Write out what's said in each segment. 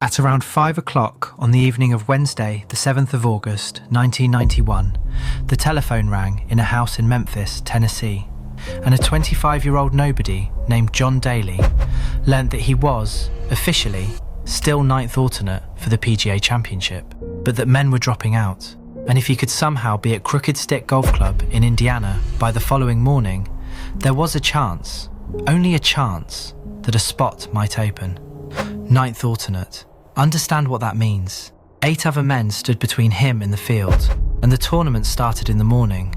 At around 5 o'clock on the evening of Wednesday, the 7th of August, 1991, the telephone rang in a house in Memphis, Tennessee, and a 25-year-old nobody named John Daly learnt that he was, officially, still ninth alternate for the PGA Championship, but that men were dropping out, and if he could somehow be at Crooked Stick Golf Club in Indiana by the following morning, there was a chance, only a chance, that a spot might open. Ninth alternate. Understand what that means. 8 other men stood between him and the field, and the tournament started in the morning,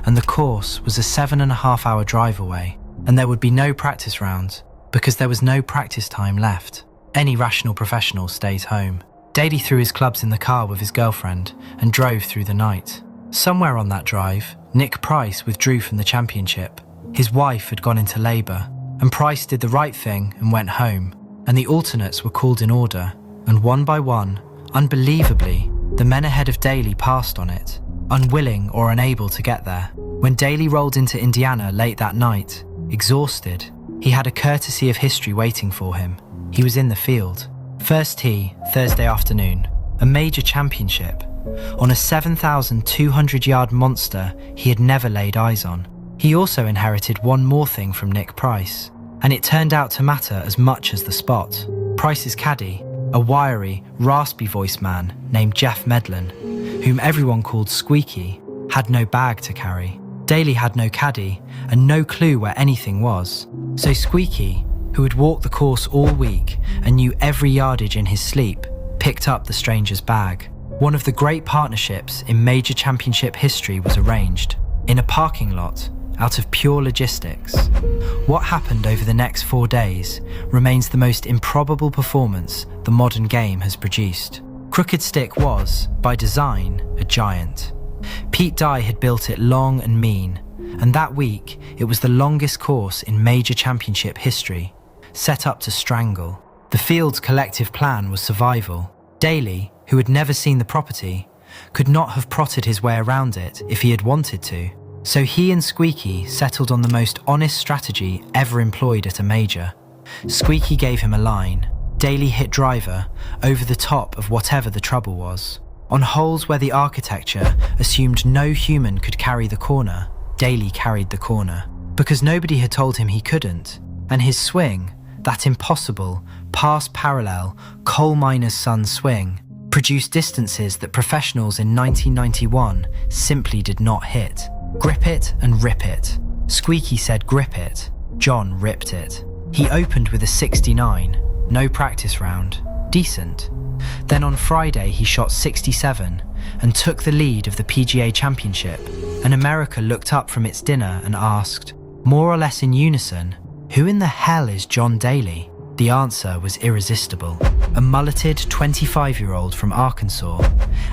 and the course was a 7.5-hour drive away, and there would be no practice round, because there was no practice time left. Any rational professional stays home. Daly threw his clubs in the car with his girlfriend and drove through the night. Somewhere on that drive, Nick Price withdrew from the championship. His wife had gone into labour, and Price did the right thing and went home, and the alternates were called in order, and one by one, unbelievably, the men ahead of Daly passed on it, unwilling or unable to get there. When Daly rolled into Indiana late that night, exhausted, he had a courtesy of history waiting for him. He was in the field. First tee, Thursday afternoon, a major championship, on a 7,200-yard monster he had never laid eyes on. He also inherited one more thing from Nick Price, and it turned out to matter as much as the spot. Price's caddie, a wiry, raspy-voiced man named Jeff Medlin, whom everyone called Squeaky, had no bag to carry. Daly had no caddie and no clue where anything was. So Squeaky, who had walked the course all week and knew every yardage in his sleep, picked up the stranger's bag. One of the great partnerships in major championship history was arranged, in a parking lot, out of pure logistics. What happened over the next 4 days remains the most improbable performance the modern game has produced. Crooked Stick was, by design, a giant. Pete Dye had built it long and mean, and that week it was the longest course in major championship history, set up to strangle. The field's collective plan was survival. Daly, who had never seen the property, could not have prodded his way around it if he had wanted to. So he and Squeaky settled on the most honest strategy ever employed at a major. Squeaky gave him a line. Daly hit driver over the top of whatever the trouble was. On holes where the architecture assumed no human could carry the corner, Daly carried the corner, because nobody had told him he couldn't, and his swing, that impossible, pass-parallel, coal miner's son swing, produced distances that professionals in 1991 simply did not hit. Grip it and rip it. Squeaky said grip it. John ripped it. He opened with a 69, no practice round. Decent. Then on Friday he shot 67 and took the lead of the PGA Championship, and America looked up from its dinner and asked, more or less in unison, who in the hell is John Daly? The answer was irresistible. A mulleted 25-year-old from Arkansas,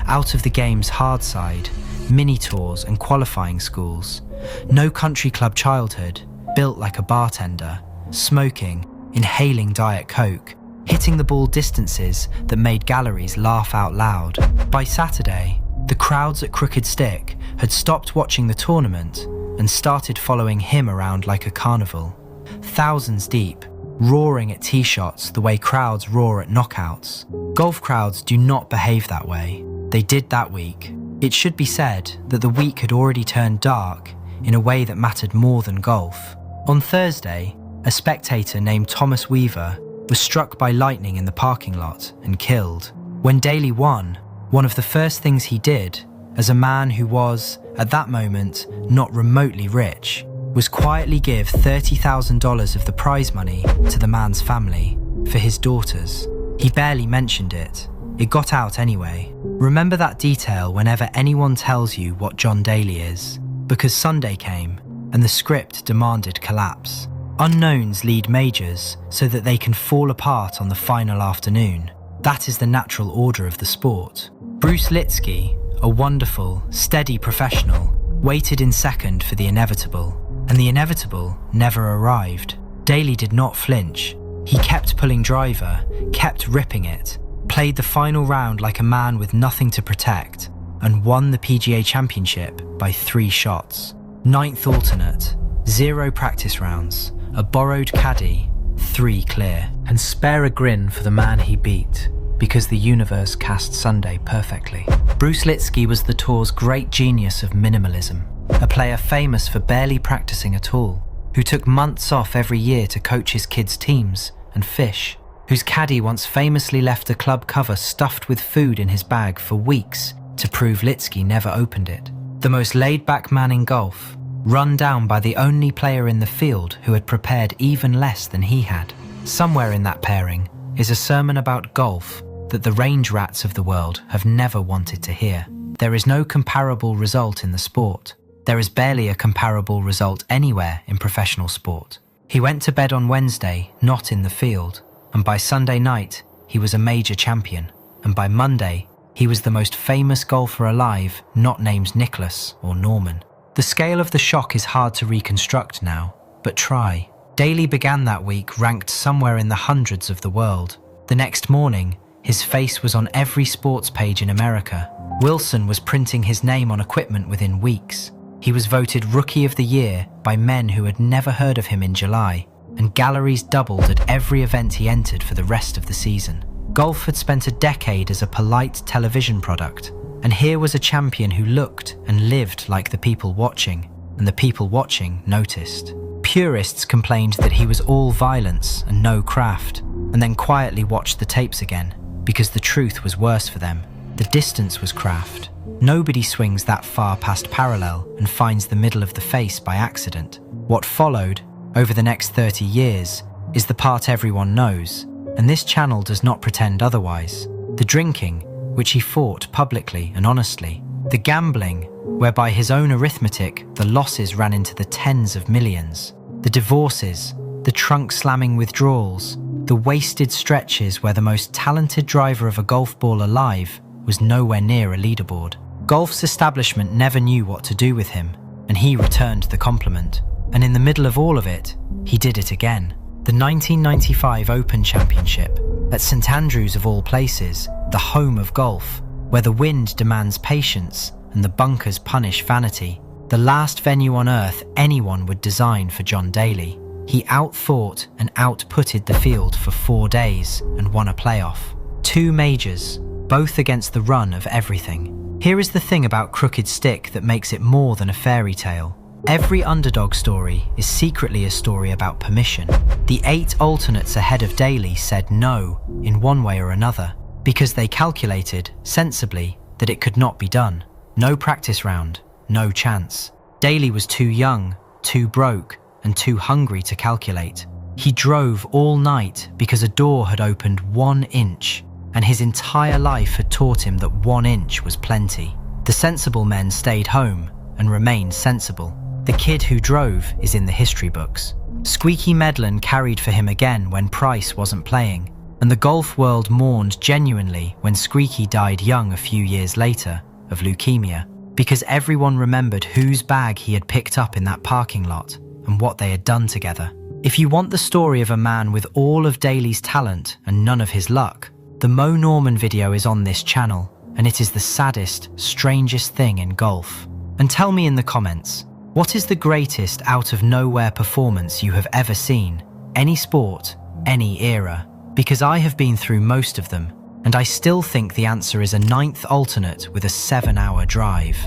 out of the game's hard side, mini tours and qualifying schools, no country club childhood, built like a bartender, smoking, inhaling Diet Coke, hitting the ball distances that made galleries laugh out loud. By Saturday, the crowds at Crooked Stick had stopped watching the tournament and started following him around like a carnival. Thousands deep, roaring at tee shots the way crowds roar at knockouts. Golf crowds do not behave that way. They did that week. It should be said that the week had already turned dark in a way that mattered more than golf. On Thursday, a spectator named Thomas Weaver was struck by lightning in the parking lot and killed. When Daly won, one of the first things he did, as a man who was, at that moment, not remotely rich, was quietly give $30,000 of the prize money to the man's family, for his daughters. He barely mentioned it. It got out anyway. Remember that detail whenever anyone tells you what John Daly is, because Sunday came and the script demanded collapse. Unknowns lead majors so that they can fall apart on the final afternoon. That is the natural order of the sport. Bruce Litsky, a wonderful, steady professional, waited in second for the inevitable, and the inevitable never arrived. Daly did not flinch. He kept pulling driver, kept ripping it, played the final round like a man with nothing to protect, and won the PGA Championship by 3 shots. Ninth alternate, 0 practice rounds, a borrowed caddie, 3 clear. And spare a grin for the man he beat. because the universe cast Sunday perfectly. Bruce Litsky was the tour's great genius of minimalism, a player famous for barely practicing at all, who took months off every year to coach his kids' teams and fish, whose caddie once famously left a club cover stuffed with food in his bag for weeks to prove Litsky never opened it. The most laid-back man in golf, run down by the only player in the field who had prepared even less than he had. Somewhere in that pairing is a sermon about golf that the range rats of the world have never wanted to hear. There is no comparable result in the sport. There is barely a comparable result anywhere in professional sport. He went to bed on Wednesday, not in the field, and by Sunday night, he was a major champion, and by Monday, he was the most famous golfer alive, not named Nicholas or Norman. The scale of the shock is hard to reconstruct now, but try. Daly began that week ranked somewhere in the hundreds of the world. The next morning, his face was on every sports page in America. Wilson was printing his name on equipment within weeks. He was voted Rookie of the Year by men who had never heard of him in July, and galleries doubled at every event he entered for the rest of the season. Golf had spent a decade as a polite television product, and here was a champion who looked and lived like the people watching, and the people watching noticed. Purists complained that he was all violence and no craft, and then quietly watched the tapes again, because the truth was worse for them. The distance was craft. Nobody swings that far past parallel and finds the middle of the face by accident. What followed, over the next 30 years, is the part everyone knows, and this channel does not pretend otherwise. The drinking, which he fought publicly and honestly. The gambling, where by his own arithmetic, the losses ran into the tens of millions. The divorces, the trunk-slamming withdrawals, the wasted stretches where the most talented driver of a golf ball alive was nowhere near a leaderboard. Golf's establishment never knew what to do with him, and he returned the compliment. And in the middle of all of it, he did it again. The 1995 Open Championship, at St Andrews of all places, the home of golf, where the wind demands patience and the bunkers punish vanity, the last venue on earth anyone would design for John Daly. He outthought and outputted the field for 4 days and won a playoff. 2 majors, both against the run of everything. Here is the thing about Crooked Stick that makes it more than a fairy tale. Every underdog story is secretly a story about permission. The 8 alternates ahead of Daly said no in one way or another, because they calculated, sensibly, that it could not be done. No practice round, no chance. Daly was too young, too broke, and too hungry to calculate. He drove all night because a door had opened 1 inch, and his entire life had taught him that 1 inch was plenty. The sensible men stayed home and remained sensible. The kid who drove is in the history books. Squeaky Medlin carried for him again when Price wasn't playing, and the golf world mourned genuinely when Squeaky died young a few years later of leukemia, because everyone remembered whose bag he had picked up in that parking lot and what they had done together. If you want the story of a man with all of Daly's talent and none of his luck, the Mo Norman video is on this channel, and it is the saddest, strangest thing in golf. And tell me in the comments, what is the greatest out-of-nowhere performance you have ever seen? Any sport, any era? Because I have been through most of them, and I still think the answer is a 9th alternate with a 7-hour drive.